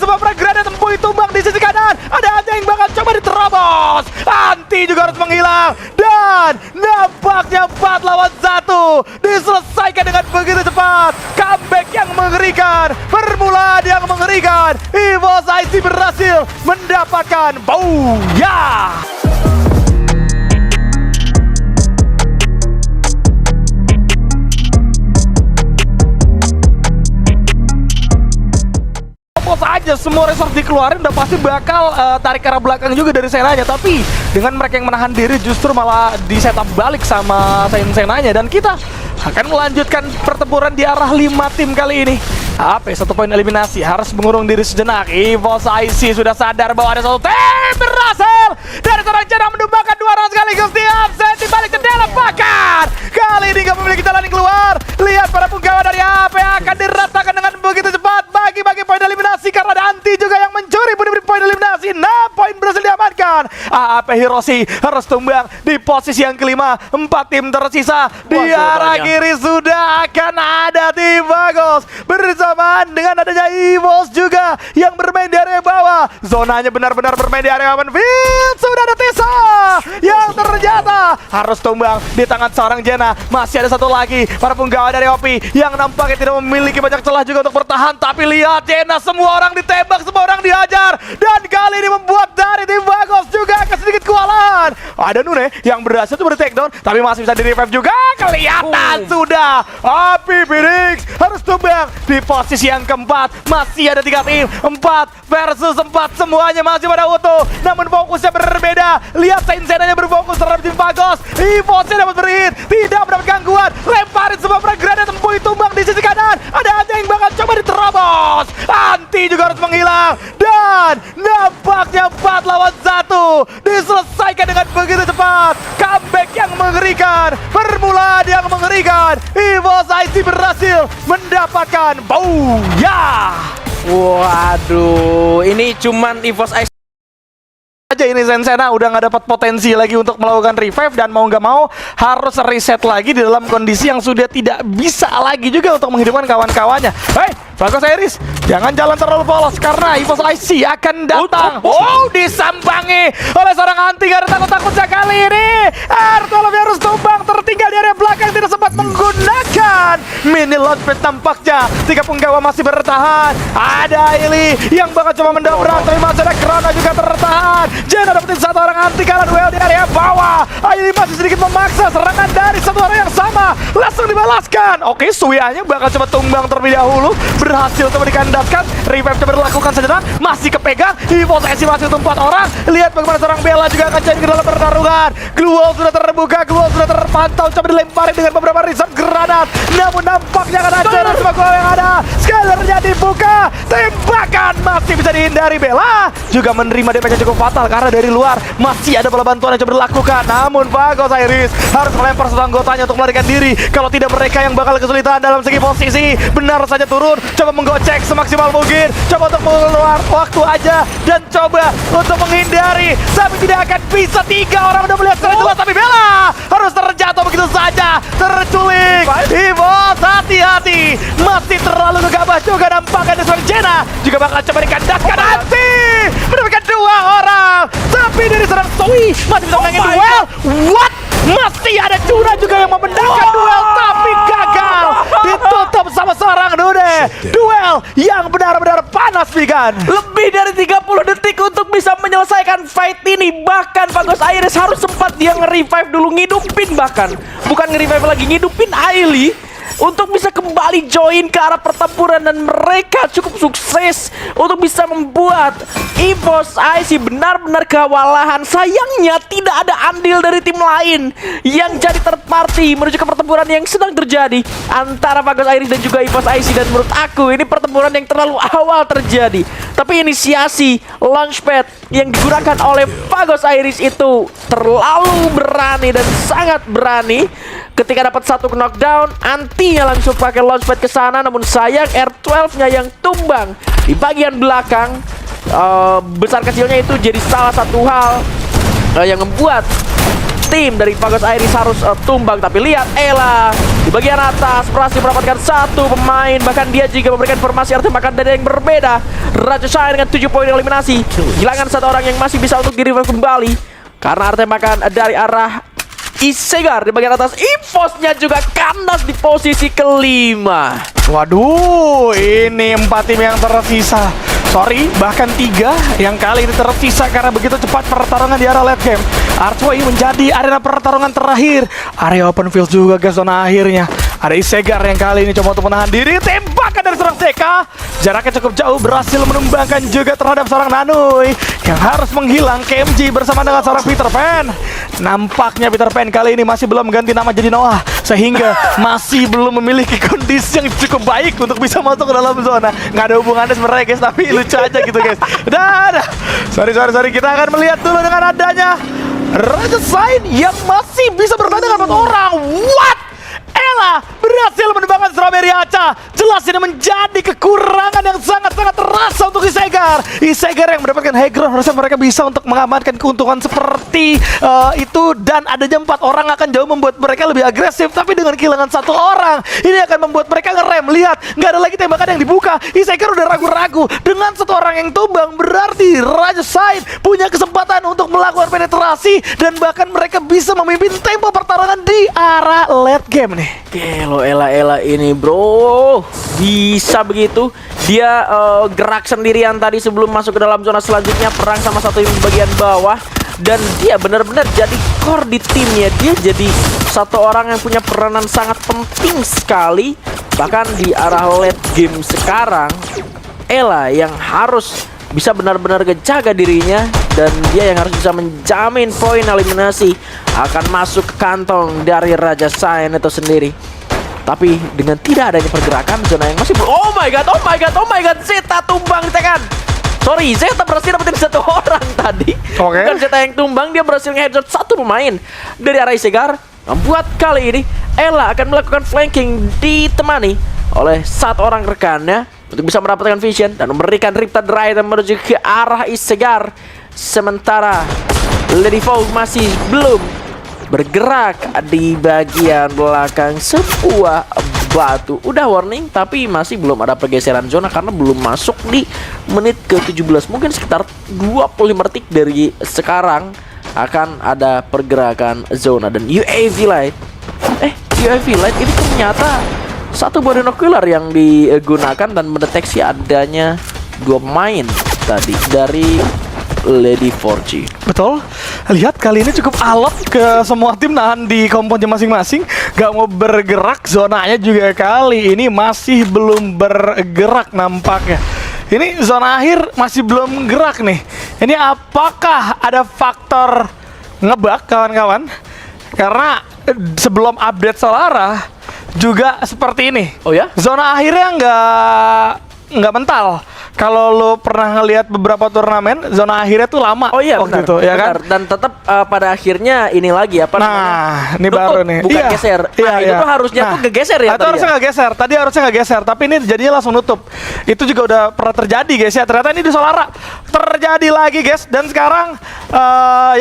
semua frag granat Empui tumbang di sisi kanan. Ada Anja yang bakal coba diterobos. Anti juga harus menghilang. Dan nampaknya 4 lawan 1 diselesaikan dengan begitu cepat. Comeback yang mengerikan. Permulaan yang mengerikan. EVOS IC berhasil mendapatkan booyah. Saja semua resource dikeluarin udah pasti bakal tarik ke arah belakang juga dari Senanya, tapi dengan mereka yang menahan diri justru malah di setup balik sama Senanya, dan kita akan melanjutkan pertempuran di arah 5 tim kali ini. AP 1 poin eliminasi harus mengurung diri sejenak. EVOS IC sudah sadar bahwa ada satu tim berhasil dari seorang Jena mendumbangkan 2 orang sekaligus di absen di balik jendela, bahkan kali ini gak memiliki jalan yang keluar. Lihat para punggawa dari AP akan diratakan dengan begitu cepat bagi-bagi poin eliminasi karena ada Anti juga yang mencuri poin eliminasi. 6 poin berhasil diamankan. AP Hiroshi harus tumbang di posisi yang kelima. 4 tim tersisa di arah kiri sudah akan ada tim Bagos bersamaan dengan adanya EVOS juga yang bermain di area bawah. Zonanya benar-benar bermain di area open field. Sudah ada Tisa yang ternyata harus tumbang di tangan seorang Jena. Masih ada satu lagi para punggawa dari OP yang nampaknya tidak memiliki banyak celah juga untuk bertahan. Tapi lihat Jena, semua orang ditembak, semua orang dihajar, dan kali ini membuat dari tim Bagos juga akan sedikit kewalahan. Ada Nune yang berhasil tuh takedown, tapi masih bisa di revive juga. Kelihatan sudah Api Phoenix harus tumbang di posisi yang keempat. Masih ada 3 tim, 4 versus 4, semuanya masih pada utuh, namun fokusnya berbeda. Lihat Senanya berfokus terhadap tim Bagos. EVOS-nya dapat berhit, tidak mendapat gangguan. Lemparin semua frag granat Empui tumbang di sisi kanan. Ada Anja yang bakal coba diterobos. Anti juga harus menghilang. Dan nampaknya 4 lawan 1 diselesaikan dengan begitu cepat. Comeback yang mengerikan. Permulaan yang mengerikan. EVOS IC berhasil mendapatkan booyah. Waduh, ini cuman EVOS IC aja ini. Sensena udah nggak dapat potensi lagi untuk melakukan revive, dan mau nggak mau harus reset lagi di dalam kondisi yang sudah tidak bisa lagi juga untuk menghidupkan kawan-kawannya. Hei, Bagos Iris, jangan jalan terlalu polos karena EVOS IC akan datang. Oh, disambangi oleh seorang Anti. Gak ada takut-takutnya kali ini. R12 harus tumbang, tertinggal di area belakang, tidak sempat menggunakan mini launchpad tampaknya. 3 punggawa masih bertahan. Ada Ili yang bakal coba mendobrak, tapi masih ada Krona juga tertahan. Jena dapetin 1 orang Anti kalah duel di area bawah. Ili masih sedikit memaksa serangan dari 1 orang yang sama, langsung dibalaskan. Oke, Suya-nya bakal coba tumbang terlebih dahulu. Berhasil coba dikandaskan. Revive coba dilakukan sejenak, masih kepegang. EVOS IC masih untuk 4 orang. Lihat bagaimana seorang Bella juga akan jadi ke dalam pertarungan. Glue sudah terbuka, Glue sudah terpantau, coba dilemparin dengan beberapa reserve granat. Namun nampaknya akan hancur semua gol yang ada. Scalernya dibuka, tembakan masih bisa dihindari. Bella juga menerima damage yang cukup fatal karena dari luar masih ada bola bantuan yang coba dilakukan. Namun Bagos Iris harus melempar satu anggotanya untuk melarikan diri. Kalau tidak, mereka yang bakal kesulitan dalam segi posisi. Benar saja turun, coba menggocek semaksimal mungkin, coba untuk mengeluar waktu aja dan coba untuk menghindari, tapi tidak akan bisa. 3 orang udah melihat secara jelas, tapi Bella harus terjatuh begitu saja, terculik. EVOS hati-hati, masih terlalu gegabah juga nampaknya. Dari Jena juga bakal coba dikandaskan. Anti mendapatkan 2 orang, tapi dari serang Sui masih bisa menangin duel. What? Masih ada Juna juga yang memendangkan duel, tapi gagal. Ditutup sama seorang Nune. Duel yang benar-benar panas, Vigan. lebih dari 30 detik untuk bisa menyelesaikan fight ini. Bahkan Bagos Iris harus sempat dia nge-revive dulu, ngidupin, bahkan bukan nge-revive lagi, ngidupin Ailey untuk bisa kembali join ke arah pertempuran, dan mereka cukup sukses untuk bisa membuat EVOS IC benar-benar kewalahan. Sayangnya tidak ada andil dari tim lain yang jadi third party menuju ke pertempuran yang sedang terjadi antara Bagos Iris dan juga EVOS IC, dan menurut aku ini pertempuran yang terlalu awal terjadi. Tapi inisiasi launchpad yang digunakan oleh Bagos Iris itu terlalu berani dan sangat berani. Ketika dapat 1 knockdown, Antinya langsung pakai launchpad ke sana, namun sayang R12-nya yang tumbang di bagian belakang. Besar kecilnya itu jadi salah satu hal yang membuat tim dari Bagos Iris harus tumbang. Tapi lihat Ella di bagian atas berhasil mendapatkan satu pemain. Bahkan dia juga memberikan informasi arti makan dari yang berbeda. Raja Shine dengan 7 poin eliminasi. Kehilangan satu orang yang masih bisa untuk di-revive kembali. Karena arti makan dari arah Isegar di bagian atas. Evosnya juga kandas di posisi kelima. Waduh, ini 4 tim yang tersisa. Sorry, bahkan 3 yang kali ini tersisa karena begitu cepat pertarungan di arah late game. Archway menjadi arena pertarungan terakhir. Area open field juga ke zona akhirnya. Ada Isegar yang kali ini coba untuk menahan diri. Tembakan dari seorang Zeka. Jaraknya cukup jauh, berhasil menumbangkan juga terhadap seorang Nanui yang harus menghilang. KMG bersama dengan seorang Peter Pan. Nampaknya Peter Pan kali ini masih belum ganti nama jadi Noah, sehingga masih belum memiliki kondisi yang cukup baik untuk bisa masuk ke dalam zona. Nggak ada hubungannya sebenarnya guys, tapi lucu aja gitu guys. Dan sorry, kita akan melihat dulu dengan adanya Raja Shine yang masih bisa bertahan dengan 4 orang. What? Ella berhasil menumbangkan Strawberry Aca. Jelas ini menjadi kekurangan yang sangat-sangat terasa untuk Isegar. Isegar yang mendapatkan high ground, harusnya mereka bisa untuk mengamankan keuntungan seperti itu. Dan adanya 4 orang akan jauh membuat mereka lebih agresif. Tapi dengan kehilangan 1 orang, ini akan membuat mereka ngerem. Lihat, nggak ada lagi tembakan yang dibuka. Isegar udah ragu-ragu. Dengan 1 orang yang tumbang, berarti Raja Shine punya kesempatan untuk melakukan penetrasi. Dan bahkan mereka bisa memimpin tempo pertarungan di arah late game nih. Gelo Ella ini bro, bisa begitu. Dia gerak sendirian tadi sebelum masuk ke dalam zona selanjutnya, perang sama satu yang bagian bawah. Dan dia benar-benar jadi core di timnya. Dia jadi satu orang yang punya peranan sangat penting sekali. Bahkan di arah late game sekarang, Ella yang harus bisa benar-benar menjaga dirinya, dan dia yang harus bisa menjamin poin eliminasi akan masuk ke kantong dari Raja Shine itu sendiri. Tapi dengan tidak adanya pergerakan, zona yang masih oh my god, Zeta tumbang tekan. Sorry, Zeta berhasil dapetin 1 orang tadi. Bukan Zeta yang tumbang, dia berhasil nge-headshot 1 pemain dari arah Isegar. Membuat kali ini Ella akan melakukan flanking ditemani oleh 1 orang rekannya untuk bisa mendapatkan vision dan memberikan Riptide Rider menuju ke arah Isegar. Sementara Lady Fog masih belum bergerak di bagian belakang sebuah batu. Udah warning, tapi masih belum ada pergeseran zona karena belum masuk di menit ke-17. Mungkin sekitar 25 detik dari sekarang akan ada pergerakan zona. Dan UAV Light ini ternyata satu binocular yang digunakan dan mendeteksi adanya 2 pemain tadi dari Lady 4G. Betul. Lihat kali ini cukup alot ke semua tim, nahan di komponnya masing-masing. Gak mau bergerak, zonanya juga kali ini masih belum bergerak nampaknya. Ini zona akhir masih belum gerak nih. Ini apakah ada faktor ngebug kawan-kawan? Karena sebelum update Solara juga seperti ini. Oh ya? Zona akhirnya nggak mental. Kalau lo pernah ngelihat beberapa turnamen, zona akhirnya tuh lama. Oh iya, waktu benar, itu, ya benar. kan? Dan tetap pada akhirnya ini lagi apa Nah, ini tutup, baru nih. bukan geser. Nah, itu tuh harusnya tuh ngegeser ya. Itu harusnya nggak geser. Tadi harusnya nggak geser, tapi ini jadinya langsung nutup. Itu juga udah pernah terjadi, guys ya. Ternyata ini di Solara terjadi lagi, guys. Dan sekarang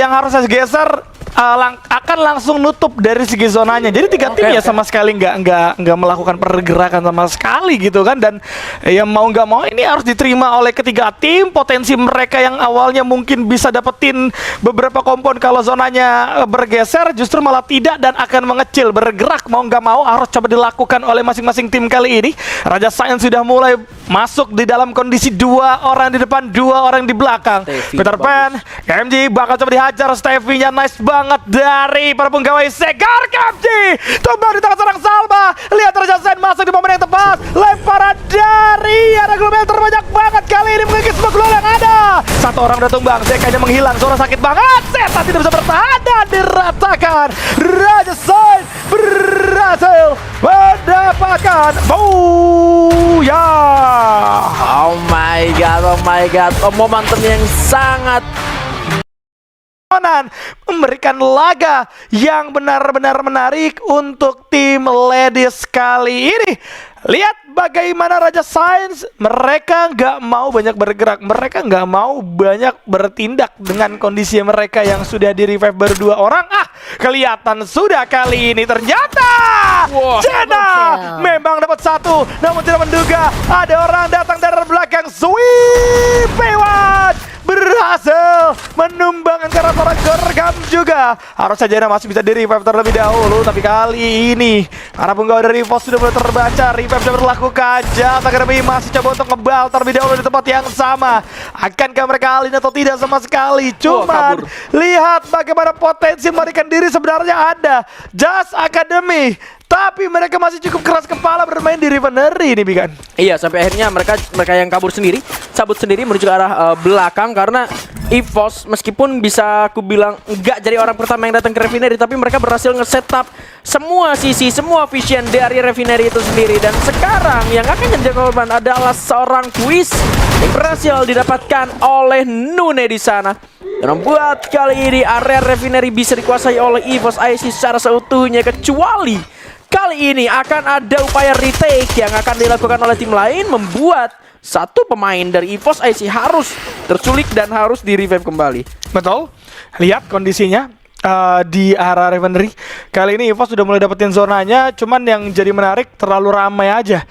yang harusnya geser akan langsung nutup dari segi zonanya. Jadi 3 tim ya sama sekali nggak melakukan pergerakan sama sekali gitu kan. Dan ya mau nggak mau ini harus diterima oleh ketiga tim. Potensi mereka yang awalnya mungkin bisa dapetin beberapa kompon kalau zonanya bergeser, justru malah tidak dan akan mengecil. Bergerak mau nggak mau harus coba dilakukan oleh masing-masing tim kali ini. Raja Shine sudah mulai masuk di dalam kondisi 2 orang di depan, 2 orang di belakang. Peter Pan, KMG bakal coba dihajar. Stevie-nya nice banget dari para pegawai Isegar. KMG tumbang di tangan seorang Salma. Lihat Raja Shine masuk di momen yang tepat. Lemparan dari ada global terbanyak banget kali ini mengikis semua global yang ada. 1 orang udah tumbang, Zeka-nya menghilang. Zona sakit banget. Zeta tidak bisa bertahan dan diratakan. Raja Shine berhasil mendapatkan ya. Oh my god, momentum yang sangat memberikan laga yang benar-benar menarik untuk tim Ladies kali ini. Lihat bagaimana Raja Sains, mereka nggak mau banyak bergerak, mereka nggak mau banyak bertindak dengan kondisi mereka yang sudah di revive baru 2 orang. Kelihatan sudah kali ini ternyata Jena memang dapat 1, namun tidak menduga ada orang datang dari belakang. Sweep Pewat berhasil menumbangkan karena seorang Gergam juga. Harusnya Jena masih bisa di revive terlebih dahulu, tapi kali ini karena penggawa dari Vos sudah mulai terbaca, revive sudah berlakukan. Jasa Academy masih coba untuk ngebal terlebih dahulu di tempat yang sama. Akankah mereka alih atau tidak sama sekali? Cuman lihat bagaimana potensi melarikan diri sebenarnya ada. Jasa Academy, tapi mereka masih cukup keras kepala bermain di Refinery ini, Bigan. Iya, sampai akhirnya mereka yang kabur sendiri, cabut sendiri menuju ke arah belakang karena EVOS meskipun bisa aku bilang enggak jadi orang pertama yang datang ke Refinery, tapi mereka berhasil nge-setup semua sisi, semua vision dari Refinery itu sendiri. Dan sekarang yang akan jadi korban adalah seorang quiz yang berhasil didapatkan oleh Nune di sana. Dan membuat kali ini area Refinery bisa dikuasai oleh EVOS IC secara seutuhnya, kecuali kali ini akan ada upaya retake yang akan dilakukan oleh tim lain, membuat satu pemain dari EVOS IC harus terculik dan harus di-revive kembali. Betul. Lihat kondisinya di arah Refinery. Kali ini EVOS sudah mulai dapetin zonanya, cuman yang jadi menarik terlalu ramai aja.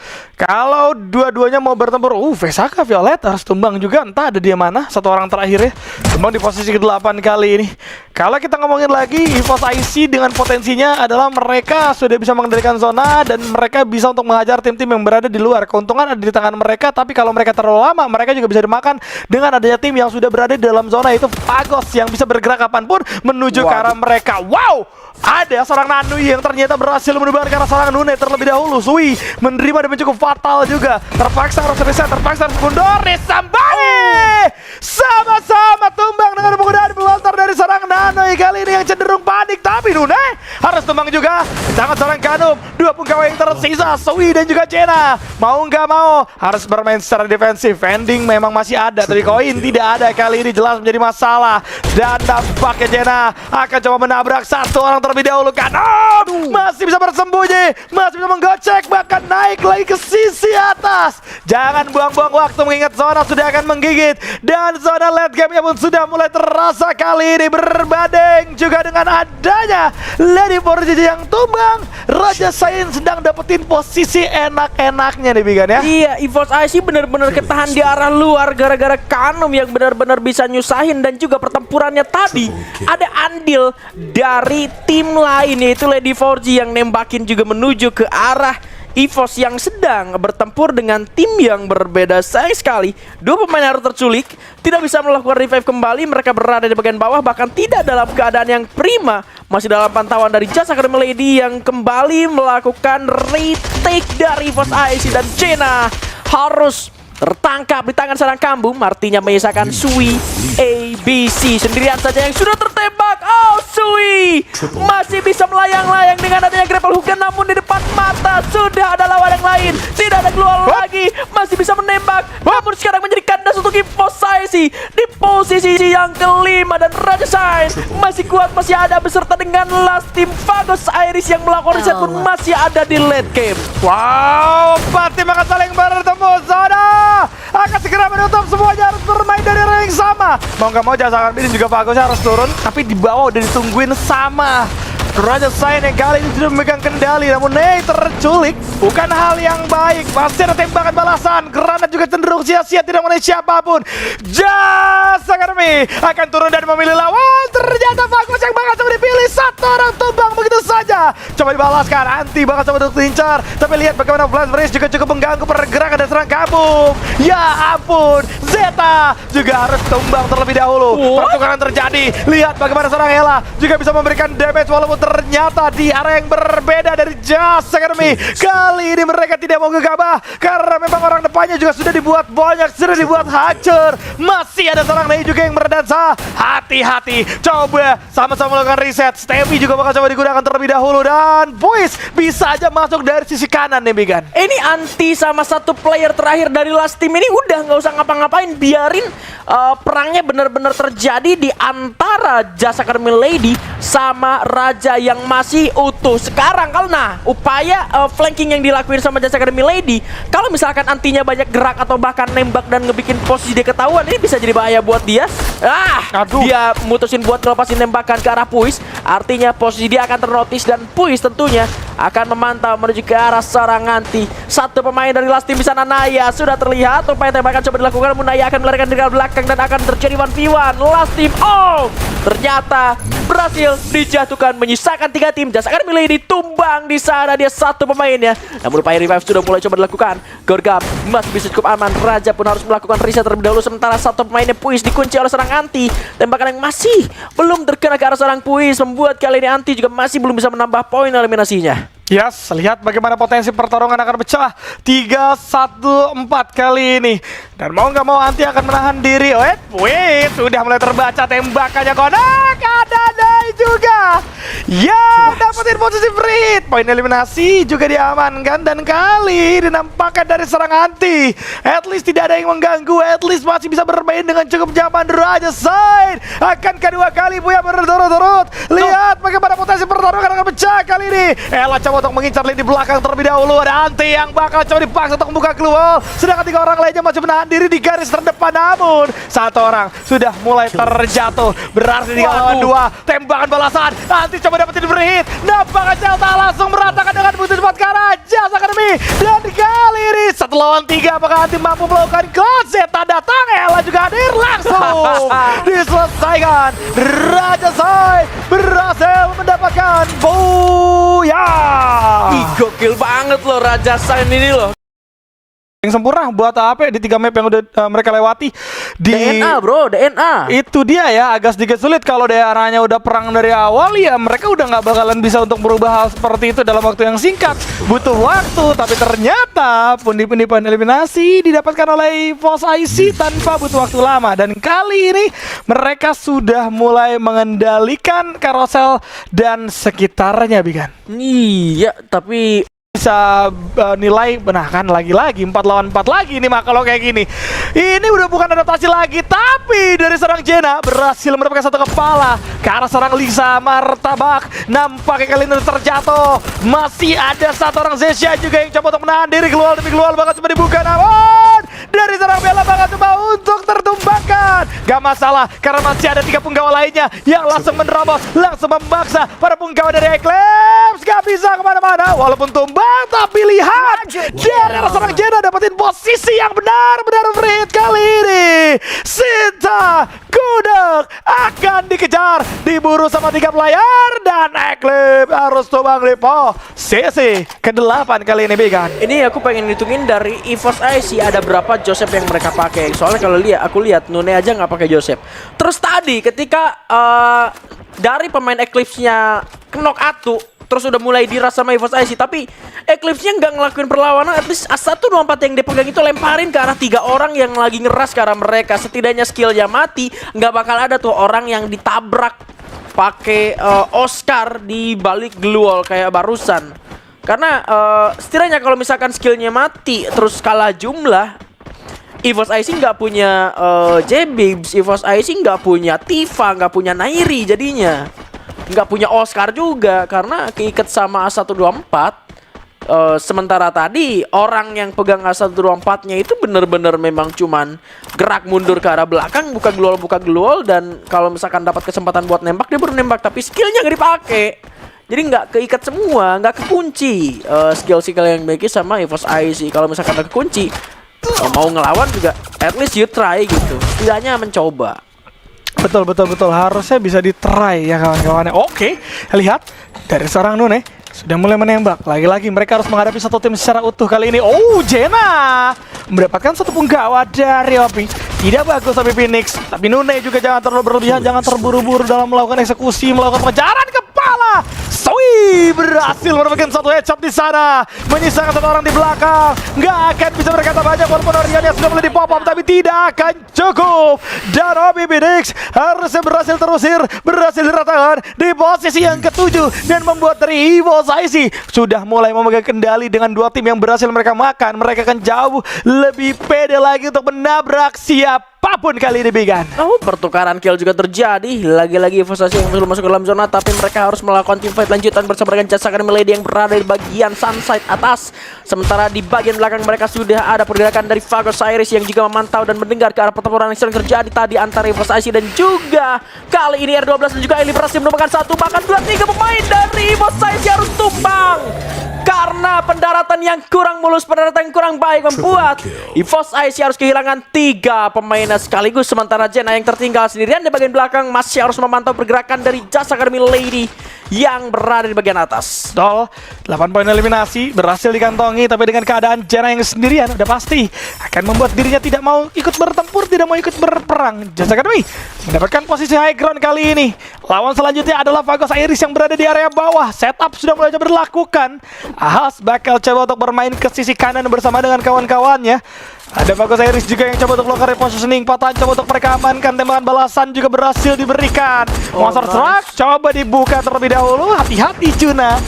Kalau dua-duanya mau bertempur, Vesaka Violet harus tumbang juga, entah ada dia mana, satu orang terakhirnya. Tumbang di posisi ke-8 kali ini. Kalau kita ngomongin lagi, EVOS IC dengan potensinya adalah mereka sudah bisa mengendalikan zona dan mereka bisa untuk menghajar tim-tim yang berada di luar. Keuntungan ada di tangan mereka, tapi kalau mereka terlalu lama, mereka juga bisa dimakan dengan adanya tim yang sudah berada di dalam zona, itu Pagos yang bisa bergerak kapanpun menuju ke arah mereka. Wow! Ada seorang Nanui yang ternyata berhasil menumbangkan ke arah seorang Nune terlebih dahulu. Sui menerima dan cukup fatal juga. Terpaksa harus reset, terpaksa harus mundur. Sampai sama-sama tumbang dengan penggunaan pelontar dari seorang Nanui kali ini yang cenderung panik. Tapi Nune harus tumbang juga di tangan seorang Kanum. 2 penggawa yang tersisa, Sui dan juga Jena. Mau nggak mau harus bermain secara defensif. Ending memang masih ada, tapi koin tidak ada. Kali ini jelas menjadi masalah. Dan dampaknya Jena akan coba menabrak satu orang terlebih dahulu. Kanum masih bisa bersembunyi, masih bisa menggocek, bahkan naik lagi ke sisi atas. Jangan buang-buang waktu mengingat zona sudah akan menggigit. Dan zona late game-nya pun sudah mulai terasa kali ini, berbanding juga dengan adanya Lady Forge yang tumbang. Raja Sains sedang dapetin posisi enak-enaknya nih, Bigan ya. Iya, EVOS IC benar-benar ketahan di arah luar gara-gara Kanum yang benar-benar bisa nyusahin. Dan juga pertempurannya tadi ada andil dari tim lain, yaitu Lady Forge yang nembakin juga menuju ke arah EVOS yang sedang bertempur dengan tim yang berbeda. Sayang sekali, 2 pemain harus terculik, tidak bisa melakukan revive kembali. Mereka berada di bagian bawah, bahkan tidak dalam keadaan yang prima. Masih dalam pantauan dari Jasa Academy Lady yang kembali melakukan retake dari EVOS IC. Dan Jena harus tertangkap di tangan seorang Kambum, artinya menyisakan Sui ABC sendirian saja yang sudah tertembak. Oh, Sui masih bisa melayang-layang dengan adanya grapple hook, namun di depan mata sudah ada lawan yang lain. Tidak ada keluar lagi, masih bisa menembak, namun sekarang menjadi kandas untuk EVOS IC di posisi yang kelima. Dan Raja Sains masih kuat, masih ada beserta dengan last team Pagos Iris yang melakukan reset pun masih ada di late game. Wow, 4 tim akan saling bertemu. Zona akan segera menutup, semuanya harus bermain dari arah yang sama. Mau nggak mau Jasa Academy juga Pagosnya harus turun, tapi di bawah udah ditungguin sama Raja Sains yang kali ini sudah memegang kendali. Namun terculik bukan hal yang baik. Pasti ada tembakan balasan. Granat juga cenderung sia-sia, tidak mengenai siapapun. Jasa Academy akan turun dan memilih lawan. Ternyata Pagos yang bakal coba dipilih. Satu orang tumbang begitu saja. Coba dibalaskan, anti bakal coba untuk diincar. Tapi lihat bagaimana Blast Freeze juga cukup mengganggu pergerakan dari serang Kabum. Ya ampun, Zeta juga harus tumbang terlebih dahulu. Pertukaran terjadi. Lihat bagaimana seorang Ella juga bisa memberikan damage walaupun ternyata di arah yang berbeda dari Just Academy. Kali ini mereka tidak mau gegabah karena memang orang depannya juga sudah dibuat banyak, sudah dibuat hancur. Masih ada seorang Nei juga yang berdansa. Hati-hati, coba sama-sama melakukan reset. Stevie juga bakal coba digunakan terlebih dahulu, dan Boys bisa aja masuk dari sisi kanan nih Bigan. Ini anti sama satu player terakhir dari last team ini udah nggak usah ngapa-ngapain, biarin perangnya benar-benar terjadi di antara Just Academy Lady sama Raja yang masih utuh. Sekarang kalau upaya flanking yang dilakuin sama Just Academy Lady, kalau misalkan antinya banyak gerak atau bahkan nembak dan ngebikin posisi dia ketahuan, ini bisa jadi bahaya buat dia. Aduh. Dia mutusin buat ngelepasin tembakan ke arah Puis, artinya posisi dia akan ternotis dan Puis tentunya akan memantau menuju ke arah seorang anti. Satu pemain dari last team di sana, Naya, sudah terlihat upaya tembakan coba dilakukan, namun Naya akan melarikan diri ke belakang dan akan terjadi 1v1. Last team ternyata berhasil dijatuhkan, menyisakan 3 tim. Just Academy Lady tumbang di sana, dia satu pemainnya. Namun upaya revive sudah mulai coba dilakukan. Gorgam masih bisa cukup aman. Raja pun harus melakukan reset terlebih dahulu, sementara satu pemainnya Puis dikunci oleh seorang anti. Tembakan yang masih belum terkena ke arah seorang Puis membuat kali ini anti juga masih belum bisa menambah poin eliminasinya. Yes, lihat bagaimana potensi pertarungan akan pecah 3-1-4 kali ini. Dan mau nggak mau Anti akan menahan diri. Wait, sudah mulai terbaca tembakannya. Konak, ada Nai juga. Ya, dapetin posisi free hit. Poin eliminasi juga diamankan, dan kali dinampakkan dari serang Anti. At least tidak ada yang mengganggu. At least masih bisa bermain dengan cukup nyaman. Raja Side akan kedua kali Buya berturut-turut. Lihat bagaimana potensi pertarungan akan pecah kali ini. Ella coba untuk mengincar lini belakang terlebih dahulu. Ada Anti yang bakal coba dipaksa untuk membuka keluar, sedangkan 3 orang lainnya masih menahan diri di garis terdepan. Namun satu orang sudah mulai terjatuh, berarti 3 lawan 2. Tembakan balasan, Anti coba dapetin free hit. Nampaknya Celta langsung meratakan dengan begitu cepat ke arah Just Academy. Dan kali ini 1 lawan 3, apakah Anti mampu melakukan closet? Datang, Ella juga hadir, langsung diselesaikan. Raja Sai berhasil mendapatkan booyah. Ih, gokil banget loh Raja Sai ini loh. Yang sempurna buat apa di 3 map yang udah mereka lewati di DNA bro, DNA. Itu dia ya, agak sedikit sulit kalau daerahnya udah perang dari awal. Ya mereka udah nggak bakalan bisa untuk berubah hal seperti itu dalam waktu yang singkat, butuh waktu. Tapi ternyata pundi-pundi poin eliminasi didapatkan oleh Force IC tanpa butuh waktu lama. Dan kali ini mereka sudah mulai mengendalikan Carousel dan sekitarnya, Bigan. Iya, tapi Bisa nilai, nah kan lagi-lagi 4 lawan 4 lagi nih Mak kalau kayak gini. Ini udah bukan adaptasi lagi, tapi dari serang Jena berhasil mendapatkan 1 kepala ke arah serang Lisa Martabak. Nampaknya kali ini terjatuh. Masih ada 1 orang Zesha juga yang coba untuk menahan diri, keluar demi keluar, bakal coba dibuka. Namun dari serang Bella bakal coba untuk tertumbangkan. Gak masalah karena masih ada 3 punggawa lainnya yang langsung menerobos, langsung memaksa para punggawa dari Eclipse. Gak bisa kemana-mana walaupun tumbang. Tapi lihat, Jena, seorang Jena dapetin posisi yang benar-benar free hit kali ini. Sinta Gudeg akan dikejar, diburu sama 3 player, dan Eclipse harus tumbang di posisi ke-8 kali ini, Bigan. ini aku pengen hitungin dari EVOS IC ada berapa Joseph yang mereka pakai. Soalnya kalau aku lihat Nune aja nggak pakai Joseph. Terus tadi ketika dari pemain Eclipse-nya knock Atu, terus udah mulai diras sama EVOS IC, tapi Eclipse-nya nggak ngelakuin perlawanan. At least A124 yang dipegang itu lemparin ke arah 3 orang yang lagi ngeras ke arah mereka. Setidaknya skillnya mati, nggak bakal ada tuh orang yang ditabrak pakai Oscar di balik glue wall kayak barusan. Karena setidaknya kalau misalkan skillnya mati terus kalah jumlah, EVOS IC nggak punya J-Bibs, EVOS IC nggak punya Tifa, nggak punya Nairi, jadinya nggak punya Oscar juga karena keikat sama A124. Sementara tadi orang yang pegang A124-nya itu bener-bener memang cuman gerak mundur ke arah belakang, buka glual, dan kalau misalkan dapat kesempatan buat nembak dia baru nembak, tapi skillnya nggak dipakai. Jadi nggak keikat semua, nggak kekunci skill-skill yang dimiliki sama EVOS IC. Kalau misalkan nggak kekunci, mau ngelawan juga at least you try gitu, setidaknya mencoba. Betul. Harusnya bisa di-try ya kawan-kawannya. Oke, lihat dari seorang Nune sudah mulai menembak. Lagi-lagi mereka harus menghadapi 1 tim secara utuh kali ini. Jena mendapatkan 1 punggawa dari Opi. Tidak bagus tapi Phoenix. Tapi Nune juga jangan terlalu berlebihan, jangan terburu-buru dalam melakukan eksekusi, melakukan pengejaran kepala Wih, berhasil mendapatkan satu headshot di sana, menyisakan satu orang di belakang. Nggak akan bisa berkata banyak walaupun Orion sudah mulai dipop up, tapi tidak akan cukup. Dan Obi Phoenix harusnya berhasil terusir, berhasil diratakan di posisi yang ketujuh dan membuat dari Evo Saisi sudah mulai memegang kendali dengan dua tim yang berhasil mereka makan. Mereka akan jauh lebih pede lagi untuk menabrak siapapun kali ini, Bigan. Oh, pertukaran kill juga terjadi. Lagi-lagi investasi yang belum masuk ke dalam zona, tapi mereka harus melakukan team fight lanjutan bersama dengan Jasa Academy Lady yang berada di bagian sunside atas. Sementara di bagian belakang mereka sudah ada pergerakan dari Fagos Iris yang juga memantau dan mendengar ke arah pertempuran yang sedang terjadi tadi antara investasi dan juga kali ini R12 dan juga Eli berhasil menemukan satu bahkan 2-3 pemain dari investasi harus tumbang. Karena pendaratan yang kurang mulus, pendaratan yang kurang baik membuat EVOS IC harus kehilangan 3 pemainnya sekaligus. Sementara Jena yang tertinggal sendirian di bagian belakang masih harus memantau pergerakan dari Jasa Academy Lady yang berada di bagian atas. Dol, 8 poin eliminasi berhasil dikantongi, tapi dengan keadaan Jena yang sendirian udah pasti akan membuat dirinya tidak mau ikut bertempur, tidak mau ikut berperang. Jasa Academy mendapatkan posisi high ground kali ini. Lawan selanjutnya adalah Fagos Iris yang berada di area bawah. Setup sudah mulai berlakukan. Ahas bakal coba untuk bermain ke sisi kanan bersama dengan kawan-kawannya. Ada Fagos Iris juga yang coba untuk melakukan repositioning. Patahan coba untuk mereka amankan. Tembakan balasan juga berhasil diberikan. Monster Truck coba dibuka terlebih dahulu. Hati-hati Cuna.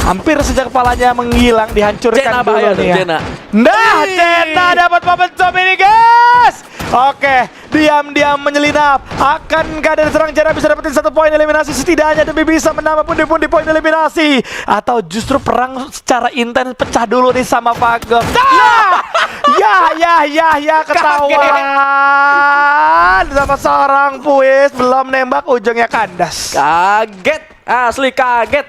Hampir sejak kepalanya menghilang, dihancurkan Jena bahaya dulu nih ya. Jena. Nah, Jena dapat momentum ini, guys. Oke, diam-diam menyelinap. Akankah dari serang Jena bisa dapetin 1 poin eliminasi setidaknya demi bisa menambah pundi-pundi poin eliminasi? Atau justru perang secara intens pecah dulu nih sama Fagos? Nah! Ya, ketahuan sama seorang puis belum nembak ujungnya kandas. Kaget, asli kaget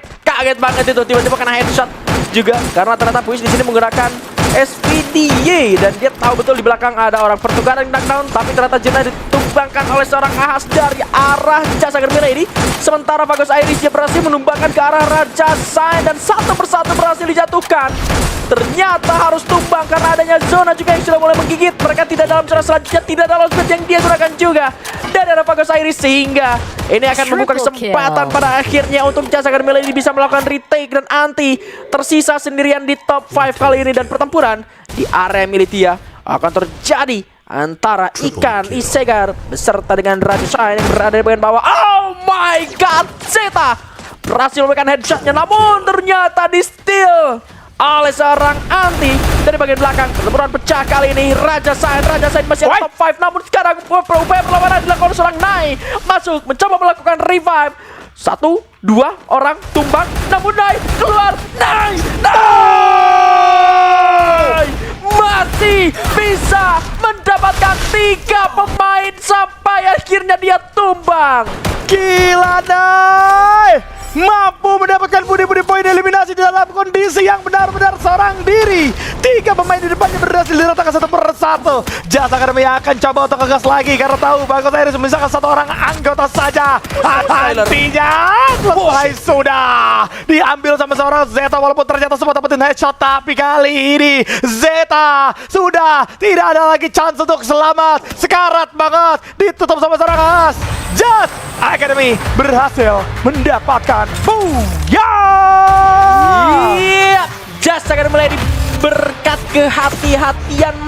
banget itu tiba-tiba kena headshot juga karena ternyata Puis di sini menggunakan SPDY dan dia tahu betul di belakang ada orang pertukaran knockdown, tapi ternyata Jena ditumbangkan oleh seorang Ahas dari arah Jasa Academy Lady. Sementara Fagos Iris dia berhasil menumbangkan ke arah Raja Sain dan satu persatu berhasil dijatuhkan. Ternyata harus tumbang karena adanya zona juga yang sudah mulai menggigit. Mereka tidak dalam zona selanjutnya, tidak dalam speed yang dia gunakan juga. Dan ada Fagos Iris sehingga ini akan membuka kesempatan pada akhirnya untuk Jasa Academy Lady bisa melakukan retake dan anti. Tersisa sendirian di top 5 kali ini dan pertempuran di area Militia akan terjadi antara Ikan Isegar beserta dengan Raja Shine yang berada di bagian bawah. Oh my god, Zeta berhasil memberikan headshotnya, namun ternyata di steal oleh seorang anti dari bagian belakang. Pertempuran pecah kali ini. Raja Sain masih ada top 5, namun sekarang upaya perlawanan dilakukan seorang Nai masuk mencoba melakukan revive. 1, 2 orang tumbang, namun Nai keluar. Nai masih bisa mendapatkan 3 pemain sampai akhirnya dia tumbang. Gila, Nai mampu mendapatkan pundi-pundi poin eliminasi dalam kondisi yang benar-benar seorang diri. 3 pemain di depannya berhasil diratakan satu persatu. Jasa Academy akan coba untuk ngegas lagi karena tahu Fagos Iris misalkan 1 orang anggota saja. Artinya selesai sudah diambil sama seorang Zeta, walaupun ternyata sempat dapetin headshot, tapi kali ini Zeta sudah tidak ada lagi chance untuk selamat. Sekarat banget ditutup sama seorang Ahas. Jasa Academy berhasil mendapatkan Iya, Jasa Academy Lady berkat kehati-hatian